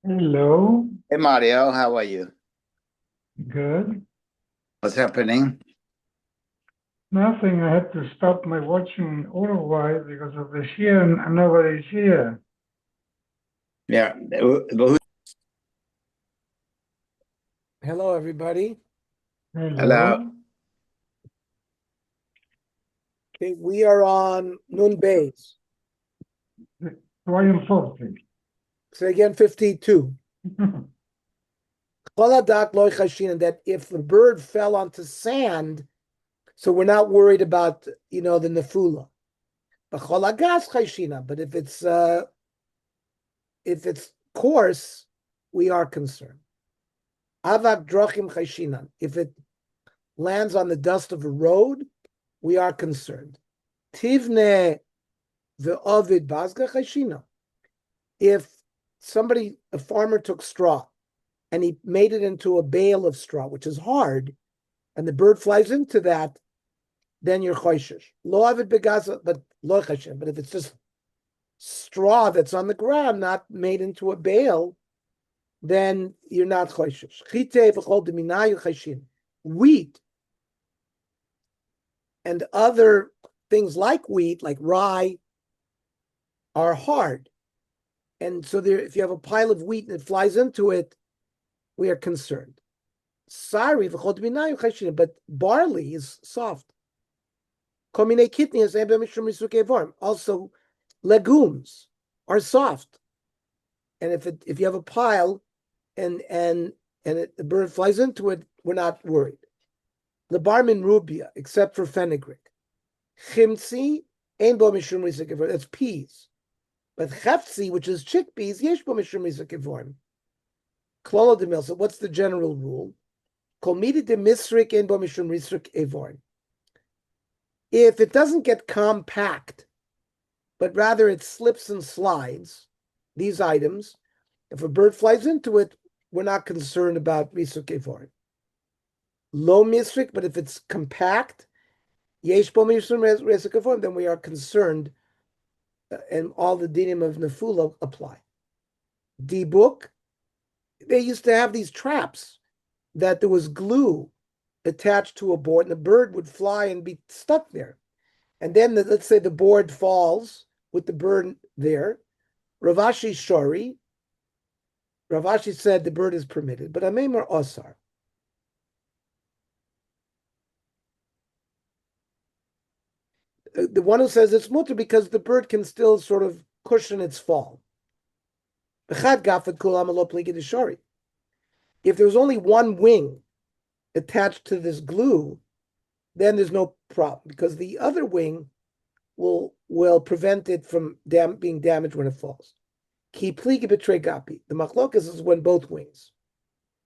Hello, Hey Mario, how are you? good. What's happening? Nothing. I had to stop my watching Uruguay because of the shear and nobody's here. Yeah, hello. Hello, everybody. Hello. Okay, we are on Nun Bays. Ryan Forty. Say again, 52. That if the bird fell onto sand, so we're not worried about, the nefula. But if it's coarse, we are concerned. Avak drochim chayshinan. If it lands on the dust of a road, we are concerned. Tivne ve'ovid bazga chayshina. If a farmer took straw and he made it into a bale of straw, which is hard, and the bird flies into that, then you're choishish. Lo avid begaza, but lo chashem. But if it's just straw that's on the ground, not made into a bale, then you're not choishish. Chite v'chol deminayu chashin. Wheat and other things like wheat, like rye, are hard. And so if you have a pile of wheat and it flies into it, we are concerned. Sorry, but barley is soft. Also, legumes are soft. And if you have a pile and the bird flies into it, we're not worried. Lebarmin rubia, except for fenugreek. Chimsi, that's peas. But chefzi, which is chickpeas, yesh bo mishum risuk evorim. Klolo de mil. So what's the general rule? Kol midi de misrik en bo mishum risuk evorim. If it doesn't get compact, but rather it slips and slides, these items, if a bird flies into it, we're not concerned about risuk evorim. Low misrik, but if it's compact, yesh bo mishum risuk evorim, then we are concerned, and all the dinim of nefula apply. Dibuk, they used to have these traps that there was glue attached to a board, and the bird would fly and be stuck there. And then, let's say the board falls with the bird there. Ravashi Shori, Ravashi said the bird is permitted, but Amemar Osar. The one who says it's mutter because the bird can still sort of cushion its fall. If there's only one wing attached to this glue, then there's no problem because the other wing will prevent it from being damaged when it falls. Ki pligi betray gapi. The machlokas is when both wings.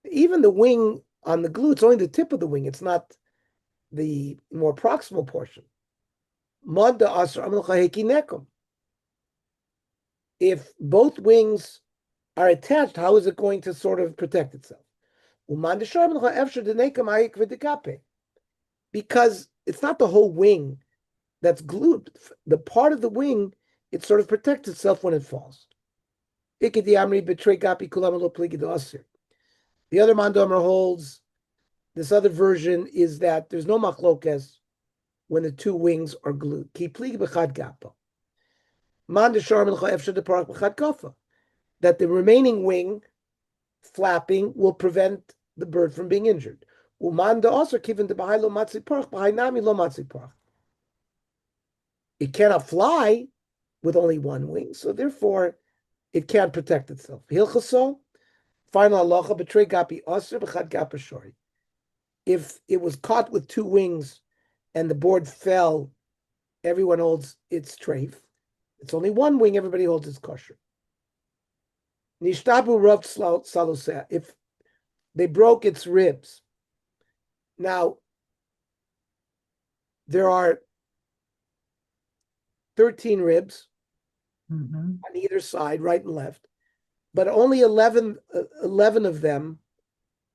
Even the wing on the glue, it's only the tip of the wing. It's not the more proximal portion. If both wings are attached, how is it going to sort of protect itself? Because it's not the whole wing that's glued. The part of the wing, it sort of protects itself when it falls. The other Mandomer holds, this other version is that there's no machlokes when the two wings are glued. That the remaining wing flapping will prevent the bird from being injured. It cannot fly with only one wing, so therefore it can't protect itself. Hilchaso, final halacha, betray gapi aser b'chad gapa shori. If it was caught with two wings and the board fell, everyone holds its treif. It's only one wing, everybody holds its kosher. Nishtabu rav saloseh, if they broke its ribs. Now, there are 13 ribs on either side, right and left, but only 11 of them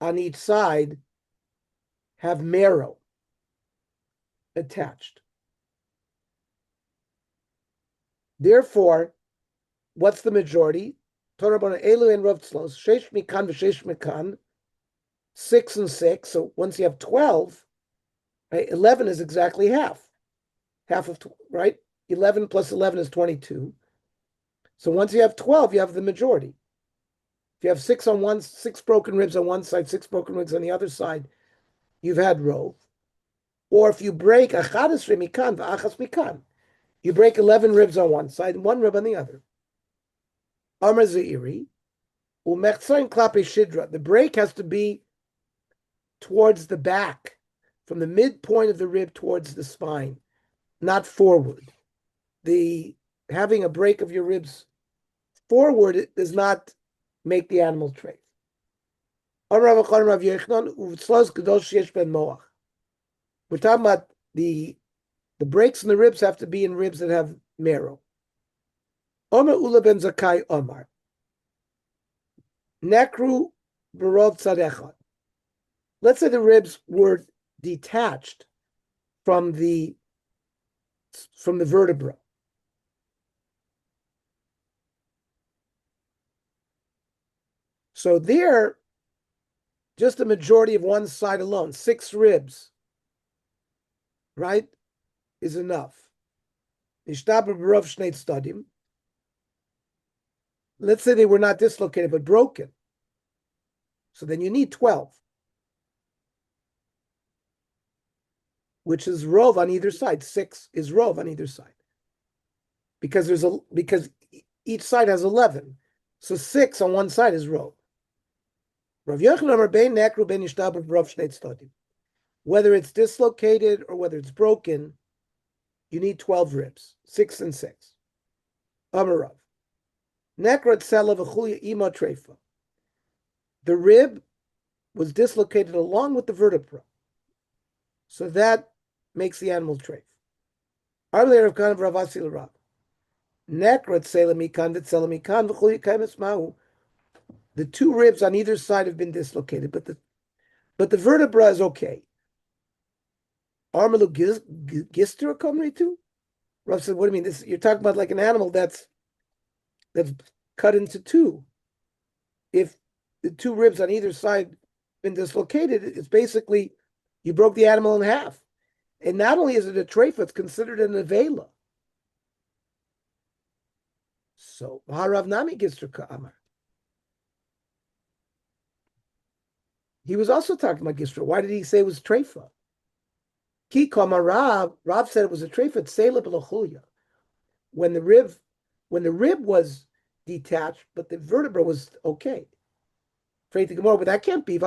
on each side have marrow attached. Therefore, what's the majority? Torah Elu and Rav Tzlos, Sheish Mikan v'Sheish Mikan, 6 and 6. So once you have 12, right, 11 is exactly half. Half of, right? 11 plus 11 is 22. So once you have 12, you have the majority. If you have 6 broken ribs on one side, 6 broken ribs on the other side, you've had rov. Or if you break achadis mikan v'achas mikan, you break 11 ribs on one side and 1 rib on the other. Amar Zeiri, umechzain klape shidra. The break has to be towards the back, from the midpoint of the rib towards the spine, not forward. Having a break of your ribs forward, it does not make the animal treif. We're talking about the breaks in the ribs have to be in ribs that have marrow. Omer Ula ben Zakai Omar. Nekru Barov Tzadechot. Let's say the ribs were detached from the vertebra. So there, just a majority of one side alone, 6 ribs, right, is enough. Nishtaber Barov Shnei Tzadim. Let's say they were not dislocated, but broken. So then you need 12, which is rov on either side. 6 is rov on either side. Because each side has 11. So 6 on one side is rov. Whether it's dislocated or whether it's broken, you need 12 ribs, 6 and 6. Amarav. Nekrat Sela v'chulia imo treifa. The rib was dislocated along with the vertebra. So that makes the animal treif. Arle Rav Kana Rav Asi l'Rav. Nekrat Sela mikan v'tzela mikan v'chulia kaimis ma'u. The two ribs on either side have been dislocated, but the vertebra is okay. Armalu gister kamri too? Rav said, what do you mean? You're talking about like an animal that's cut into two. If the two ribs on either side been dislocated, it's basically you broke the animal in half. And not only is it a treifa, it's considered an avela. So Maharav Nami gister ka'amar. He was also talking about gistra. Why did he say it was treifa? Ki kamarav, Rav said it was a treifa, tseila b'lochulia. When the rib was detached, but the vertebra was okay. But that can't be.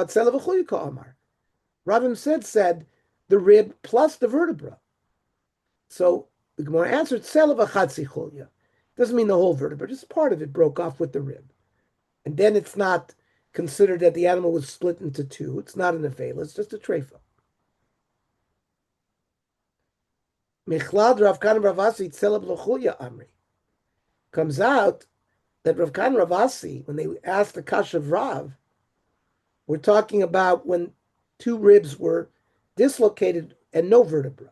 Rav himself said the rib plus the vertebra. So the Gemara answered, doesn't mean the whole vertebra, just part of it broke off with the rib. And then it's not considered that the animal was split into two. It's not an avela, it's just a treifa. Comes out that Rav Kan Ravasi, when they asked the Kash of Rav, we're talking about when two ribs were dislocated and no vertebra.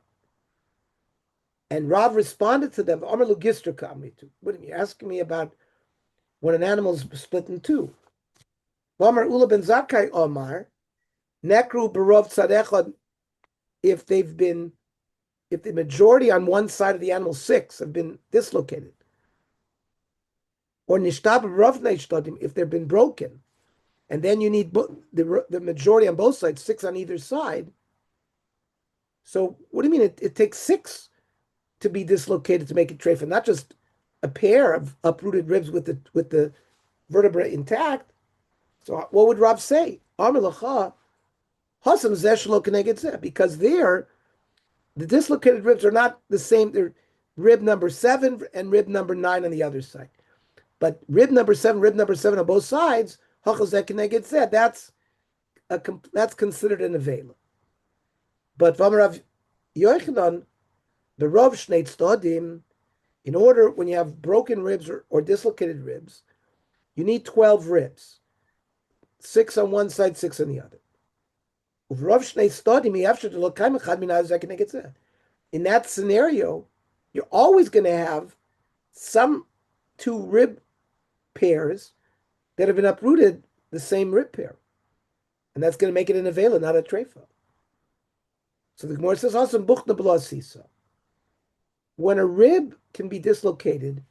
And Rav responded to them, what are you asking me about when an animal is split in two? Vamar Ula ben Zakai Omar, Nekru Barov Tzadechad, if the majority on one side of the animal, 6, have been dislocated, or Nishtab Rav Neishtadim, if they've been broken, and then you need the majority on both sides, 6 on either side. So what do you mean? It takes 6 to be dislocated to make it treifa, not just a pair of uprooted ribs with the vertebra intact. So what would Rav say? Because there, the dislocated ribs are not the same. They're rib number 7 and rib number 9 on the other side. But rib number 7 on both sides, that's considered an avela. But Vamarav Yochanan, the Rav Shnei Tzodim, in order, when you have broken ribs or dislocated ribs, you need 12 ribs. 6 on one side, 6 on the other. In that scenario, you're always going to have some 2 rib pairs that have been uprooted, the same rib pair. And that's going to make it an avela, not a treifa. So the Gemara says, also, when a rib can be dislocated,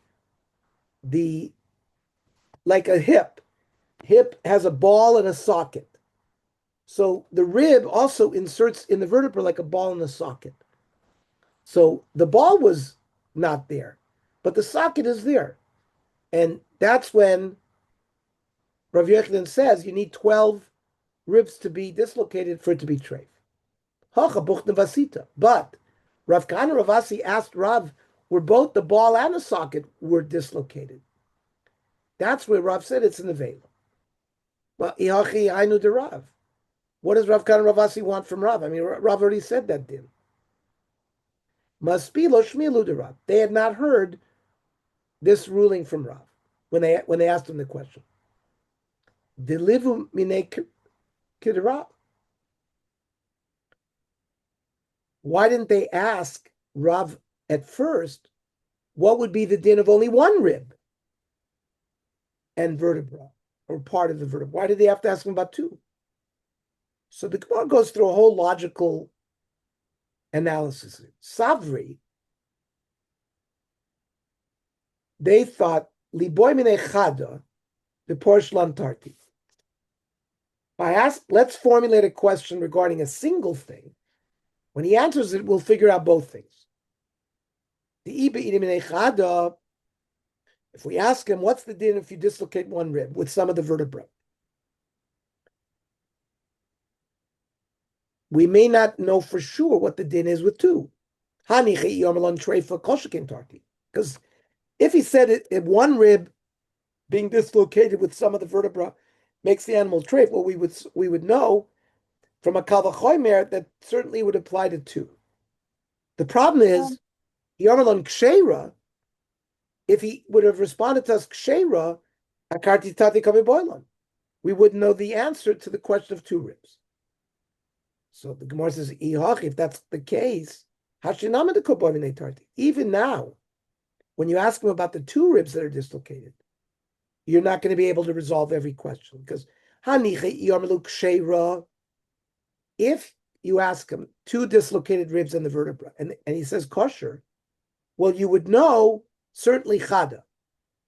like a hip has a ball and a socket. So the rib also inserts in the vertebra like a ball and a socket. So the ball was not there, but the socket is there. And that's when Rav Yochanan says you need 12 ribs to be dislocated for it to be treif. But Rav Kana Ravasi asked Rav, where both the ball and the socket were dislocated. That's where Rav said it's an avela. But I knew the Rav. What does Rav Kana Ravasi want from Rav? I mean, Rav already said that din. Must be lo shmilu de Rav. They had not heard this ruling from Rav when they asked him the question. Delivu mine kiderav. Why didn't they ask Rav at first what would be the din of only one rib and vertebra, or part of the vertebra? Why did they have to ask him about 2? So the Gemara goes through a whole logical analysis. Savri, they thought, Liboy mine chada, the porshlan tarti. Let's formulate a question regarding a single thing. When he answers it, we'll figure out both things. The iba mine chada, if we ask him, what's the din if you dislocate one rib with some of the vertebra? We may not know for sure what the din is with 2. Because if he said it, if one rib being dislocated with some of the vertebra makes the animal treif. Well, we would know from a kal v'chomer that certainly would apply to two. The problem is, Yarmalon Kshera, if he would have responded to us Kshera, Akarti Tati Kaviboilon, we wouldn't know the answer to the question of two ribs. So the Gemara says, if that's the case, even now, when you ask him about the two ribs that are dislocated, you're not going to be able to resolve every question because if you ask him two dislocated ribs in the vertebra and he says kosher, well, you would know certainly chada.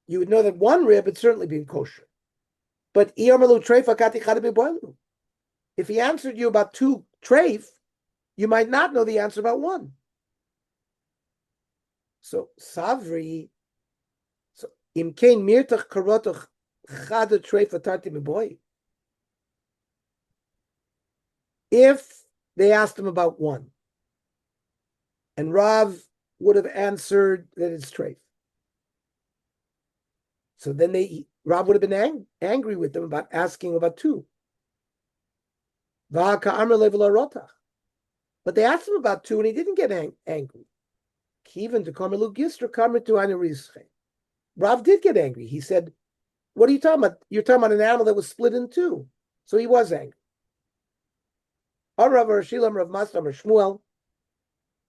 You would know that one rib had certainly been kosher. But if he answered you about two treif, you might not know the answer about one. So Savri, so imkein mirtach karotach chada treif atarti meboy. If they asked him about one, and Rav would have answered that it's treif, so then Rav would have been angry with them about asking about two. But they asked him about two, and he didn't get angry. Rav did get angry. He said, "What are you talking about? You're talking about an animal that was split in two." So he was angry. Rav Shmuel,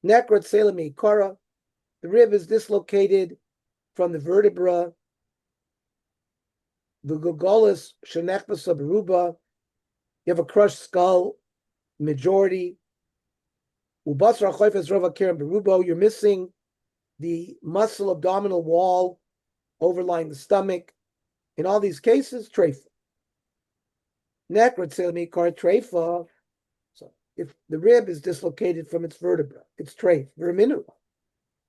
Nekrot Selemi Kara, the rib is dislocated from the vertebra. The Gogolis Shenechbasa Beruba, you have a crushed skull, majority. Ubasra Choifes Rova Karen Berubo, you're missing the muscle abdominal wall overlying the stomach. In all these cases, treifa. Nekrot Selemi Kara treifa. So if the rib is dislocated from its vertebra, it's treif, verminu.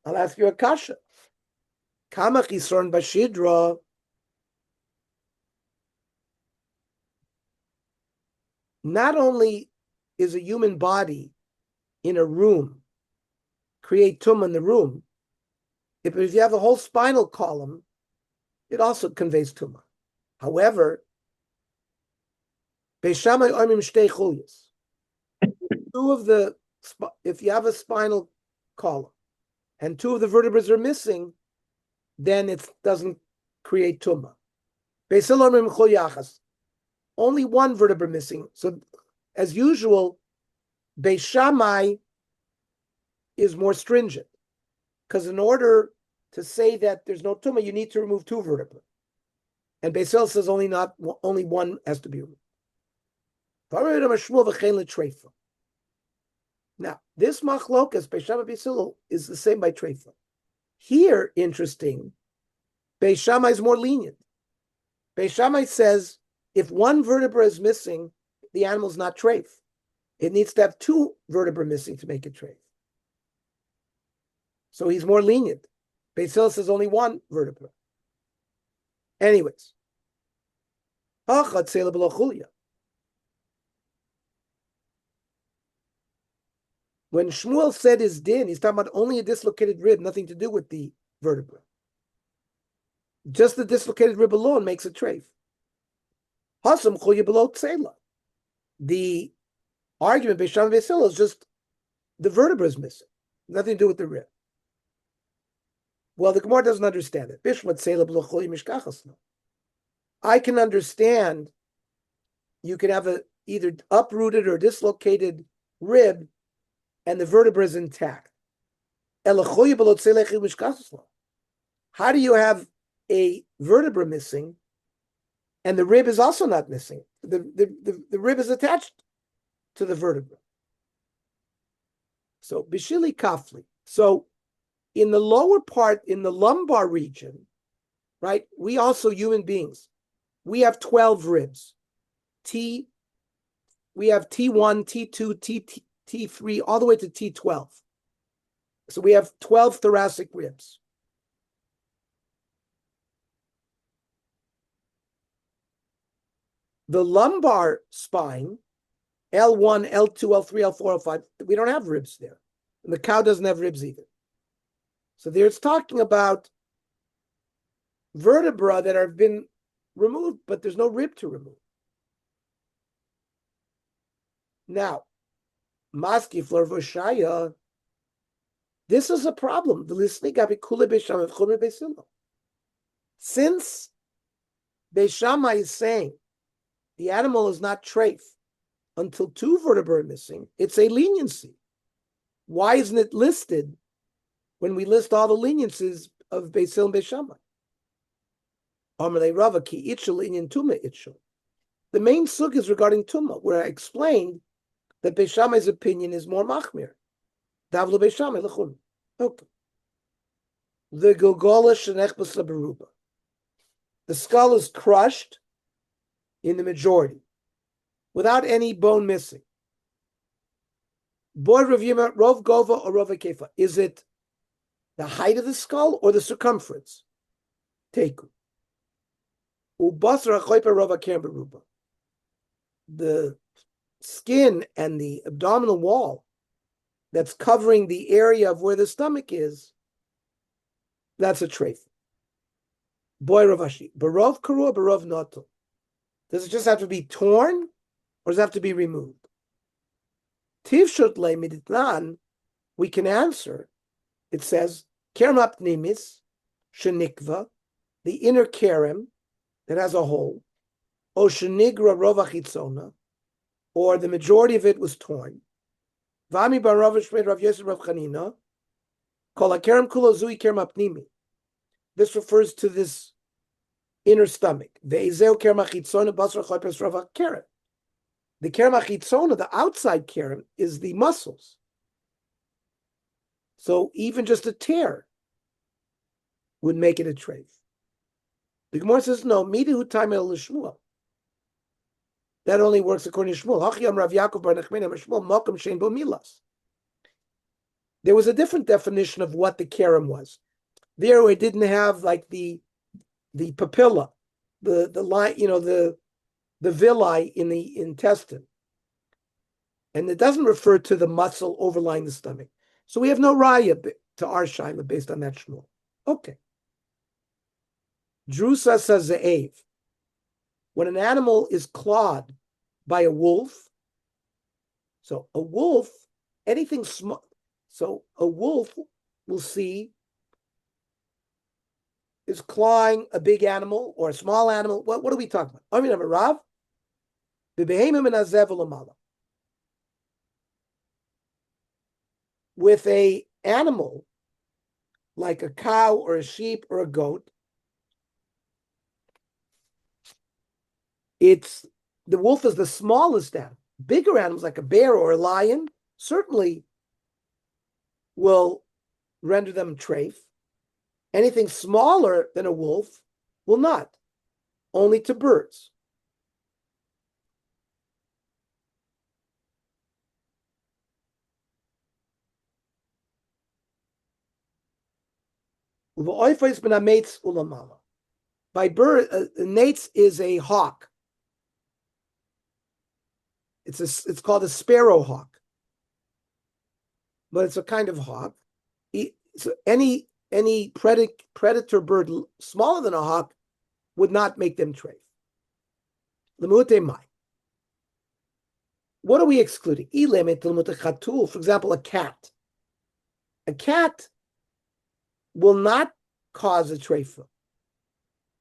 I'll ask you a kasha. Kamach Yisron Bashidra. Not only is a human body in a room, create tumah in the room, but if you have a whole spinal column, it also conveys tumah. However, if you have a spinal column and two of the vertebrae are missing, then it doesn't create tumah. Only one vertebra missing. So, as usual, Beis Shammai is more stringent because in order to say that there's no tumah, you need to remove two vertebrae. And Beis Hillel says only one has to be removed. Now, this machlokas Beis Shammai Beis Hillel is the same by treifa. Here, interesting, Beis Shammai is more lenient. Beis Shammai says, if one vertebra is missing, the animal's not treif. It needs to have two vertebrae missing to make it treif. So he's more lenient. Beis Hillel says only one vertebra. Anyways. When Shmuel said his din, he's talking about only a dislocated rib, nothing to do with the vertebra. Just the dislocated rib alone makes it treif. The argument Beis Shammai Beis Hillel is just the vertebra is missing, nothing to do with the rib. Well, the Gemara doesn't understand it. I can understand you can have a either uprooted or dislocated rib and the vertebra is intact. How do you have a vertebra missing and the rib is also not missing? The rib is attached to the vertebra. So, Bishili Kafli. So, in the lower part, in the lumbar region, right, we also human beings, we have 12 ribs. We have T1, T2, T3, all the way to T12. So we have 12 thoracic ribs. The lumbar spine, L1, L2, L3, L4, L5, we don't have ribs there. And the cow doesn't have ribs either. So there it's talking about vertebra that have been removed, but there's no rib to remove. Now, Maski Florvoshaya, this is a problem. Since Beishama is saying the animal is not treif until 2 vertebrae are missing, it's a leniency. Why isn't it listed when we list all the leniencies of Beisil and Beishama? The main sug is regarding Tumma, where I explained that Beishamai's opinion is more machmir. Davlo Beishamai lechun. Okay. The Gilgola Shenech B'Sabaruba. The skull is crushed in the majority, without any bone missing. Boy Ravima, Rov Gova or Rov Kefa. Is it the height of the skull or the circumference? Teku. Ubasra Choipa Rov Baruba. The skin and the abdominal wall that's covering the area of where the stomach is, that's a treif. Boy Ravashi. Barov Karua, Barov Noto. Does it just have to be torn or does it have to be removed? Tivshut le miditnan, we can answer. It says, Kerem apnimis, shenikva, the inner kerem that has a hole, o shenigra rovachitzona, or the majority of it was torn. Vami bar Rav Shmed Rav Yosef Rav Chanina, kol hakerem kulo zui kerem apnimi. This refers to this inner stomach. Ve'ezeu kerem achitzona basra choipes Rav HaKerem. The kerem achitzona, the outside kerem, is the muscles. So even just a tear would make it a treif. The Gemara says, no, midihu taimel l'shmuel. That only works according to Shmuel. Hachiyam Rav Yaakov bar Nachmana Shmuel Malkum Shein Bo Milas. There was a different definition of what the kerem was. There it didn't have like the papilla, the line, the villi in the intestine. And it doesn't refer to the muscle overlying the stomach. So we have no raya to our shaila based on that Shmuel. Okay. Drusa says ze'ev. When an animal is clawed by a wolf, so a wolf, anything small, so a wolf will see is clawing a big animal or a small animal. What are we talking about? I mean, I'm a Rav. With a animal like a cow or a sheep or a goat, the wolf is the smallest animal. Bigger animals like a bear or a lion certainly will render them treif. Anything smaller than a wolf will not, only to birds. By bird, nates is a hawk. It's called a sparrow hawk, but it's a kind of hawk. So any predator bird smaller than a hawk would not make them treif. Lemute mai. What are we excluding? For example, a cat. A cat will not cause a treifa.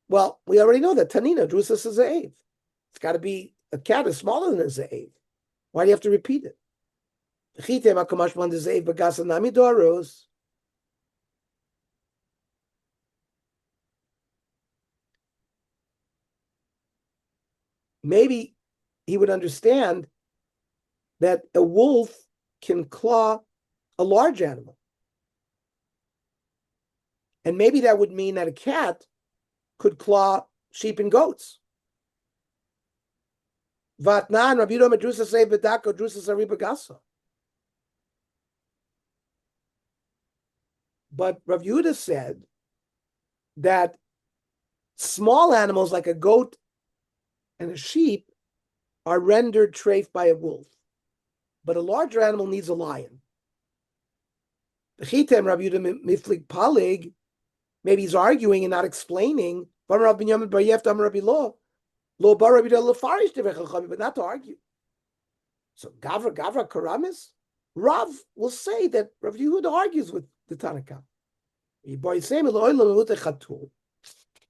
Well, we already know that Tanina, Drusas is a Ave. It's got to be, a cat is smaller than a Ze'ev. Why do you have to repeat it? Maybe he would understand that a wolf can claw a large animal. And maybe that would mean that a cat could claw sheep and goats. Vatnan Rabbi Yehuda Medrusa say Bedako Drusa Sariba Gasa. But Rabbi Yehuda said that small animals like a goat and a sheep are rendered treif by a wolf, but a larger animal needs a lion. Rabbi Yehuda Miflig Palig Maybe he's arguing and not explaining. But not to argue. So Gavra Karamis, Rav will say that Rav Yehuda argues with the Tanakh.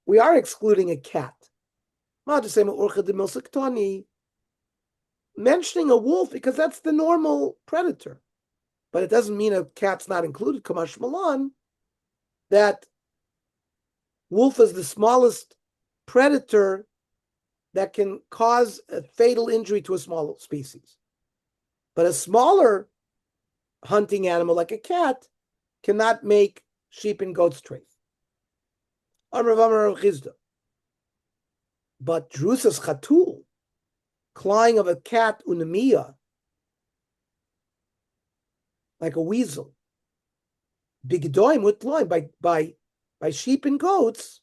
We are excluding a cat. Mentioning a wolf because that's the normal predator. But it doesn't mean a cat's not included. Kamash Malan, that wolf is the smallest predator that can cause a fatal injury to a small species. But a smaller hunting animal like a cat cannot make sheep and goats treif. But drusas chatul, clawing of a cat unemiya, like a weasel, bigdoim with loin by sheep and goats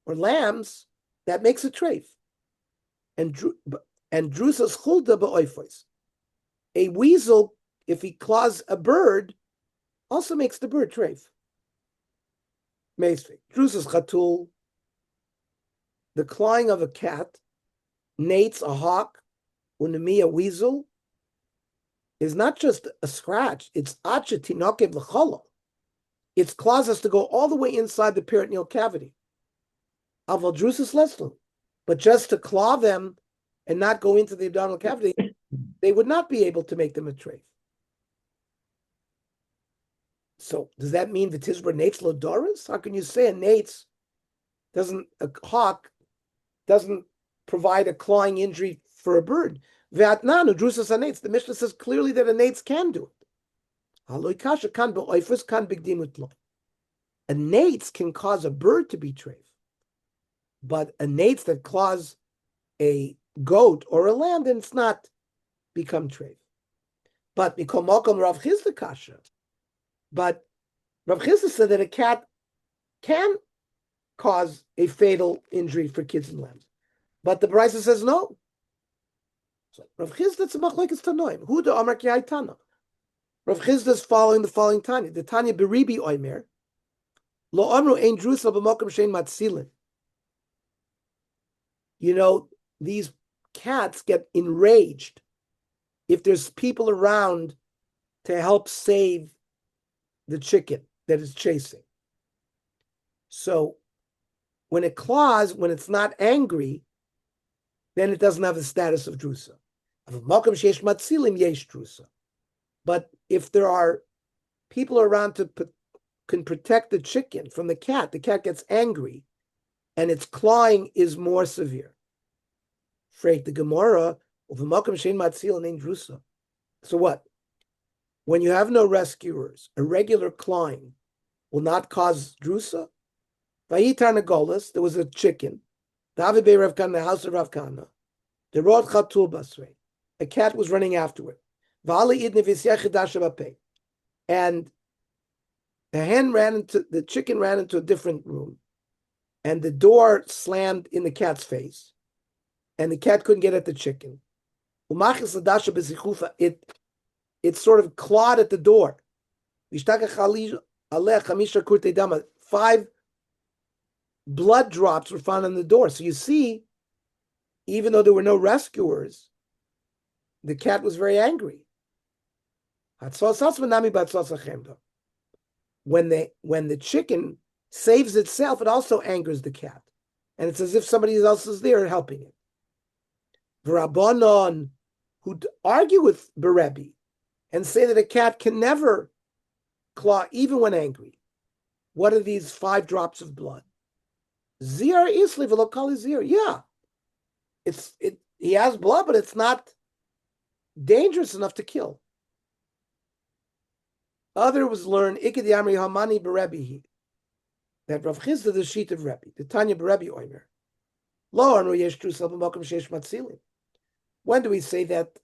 or lambs, that makes a treif. And drusas chulda ba'oifos. A weasel, if he claws a bird, also makes the bird treif. Meisvik. Drusas chatul, the clawing of a cat, nates a hawk, unemi a weasel, is not just a scratch, it's acha tinokev l'cholo. Its claws has to go all the way inside the peritoneal cavity. Aval drusas leslu. But just to claw them and not go into the abdominal cavity, they would not be able to make them a treif. So does that mean the Tizra nates lodoris? How can you say a hawk doesn't provide a clawing injury for a bird? Ve'atnanu drusas anates. The Mishnah says clearly that a nates can do it. Haloi kasha kan be'oifus kan bigdimut lo. A nates can cause a bird to be treif, but a nates that claws a goat or a lamb, then it's not become treif. But mikol malkom Rav Chizda kasha. But Rav Chizda said that a cat can cause a fatal injury for kids and lambs. But the Brisa says no. So Rav Chizda it's a machlokes tanoim. Who the Amar Ki Tana? Rav Chizda is following the following Tanya. The Tanya Beribi Oimer. Lo Amru Ein Drusal b'Mokum Shein Matzilin. You know, these cats get enraged if there's people around to help save the chicken that is chasing. So when it claws, when it's not angry, then it doesn't have the status of drusa. But if there are people around can protect the chicken from the cat gets angry, and its clawing is more severe. Freit the Gemara of drusa. So what? When you have no rescuers, a regular clawing will not cause drusa. Vayitar Nagolas, there was a chicken. The house of Rav Kana. The rod chatul basrei. A cat was running after it. And the chicken ran into a different room. And the door slammed in the cat's face. And the cat couldn't get at the chicken. It sort of clawed at the door. 5 blood drops were found on the door. So you see, even though there were no rescuers, the cat was very angry. When the chicken saves itself, it also angers the cat. And it's as if somebody else is there helping it. Rabbanon, who argue with Berebi and say that a cat can never claw even when angry. What are these 5 drops of blood? Zir isli v'lo zir. Yeah, he has blood, but it's not dangerous enough to kill. Others learn ikedi amri hamani berebihi, that Rav Chizda the sheet of Rebbe, the Tanya berebi oimer. Lo anu yesh drusal b'makom sheish matzilim. When do we say that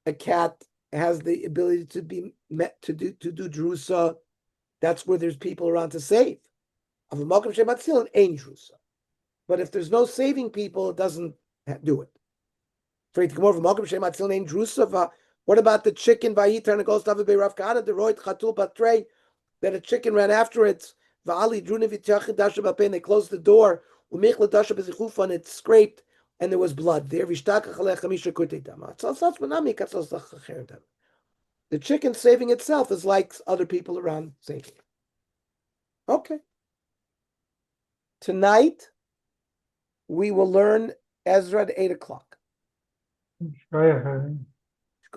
a cat has the ability to be met to do drusa? That's where there's people around to save. But if there's no saving people, it doesn't do it. What about the chicken that a chicken ran after it? And they closed the door. And it scraped, and there was blood there. The chicken saving itself is like other people around saving. Okay. Tonight, we will learn Ezra at 8 o'clock. Go ahead.